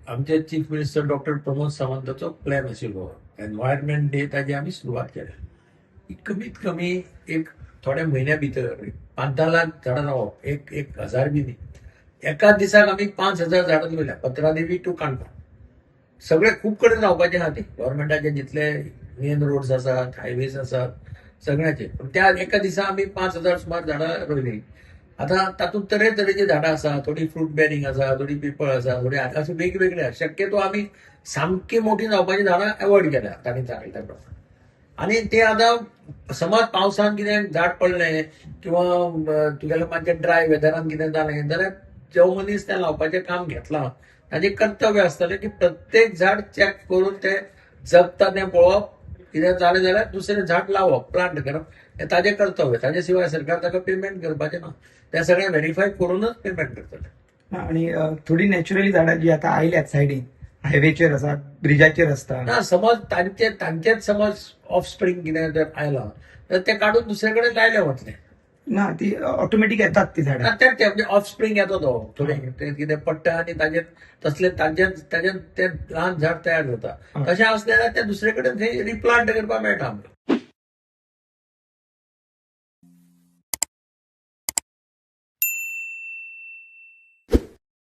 आमचे chief minister doctor Pramod सावंताचो plan आशिल्लो एनवायरमेंट डे ताची आमी सुरवात केल्या. कमीत कमी एक थोड्या म्हयन्या भितर 5-10 लाख झाडां लावप, एक 1000 बी न्ही. एका दिसाक आमी 5,000 झाडां लायल्या. पत्रादेवी टू काणकोण सगळे खूप कडेन लावपाचे आहा ते. गव्हर्नमेंटाचे जितले मेन रोड्स आसात, हायवेज आसात, सगळ्याचे. पण त्या एका दिसा आमी 5,000 सुमार झाडां रोयली. आता तातूंत तरेतरेची झाडां आसा, थोडी फ्रूट बेरिंग आसा, थोडी पिपळ आसा, थोडी अशी वेगवेगळे आसा. शक्यतो आमी सामकी मोठी जावपाची झाडां अवॉइड केल्या तांणी सांगिल्ल्या प्रमाणे. आणि ते आता समज पावसान कितें झाड पडलें किंवा तुगेलें मातशें ड्राय वेदरान कितें जालें जाल्यार जो मनीस तें लावपाचें काम घेतलां ताचें कर्तव्य आसतलें की प्रत्येक झाड चॅक करून तें जगता तें पळोवप. कितें जालें जाल्यार दुसरें झाड लावप, प्लांट करप हें ताजें कर्तव्य. ताजे शिवाय सरकार ताका पेमेंट करपाचें ना. तें सगळें व्हेरीफाय करूनच पेमेंट करतलें. आणि थोडी नॅचरली झाडां जी आता आयल्यात सायडीन हायवेचेर आसात, ब्रिजाचेर असतात. ना समज तांचेच समज ऑफस्प्रिंग कितें जर आयलां तर ते काडून दुसरे कडेन लायले वतले. ना ती ऑटोमॅटिक येतात ती झाडां. ते म्हणजे ऑफस्प्रिंग येतो तो थोडे ते कितें पडटा आणि ताजेर तसले ताजेर ते ल्हान झाड तयार जाता. तशें आसल्यार ते दुसरे कडेन थंय रिप्लांट करपाक मेळटा आमकां.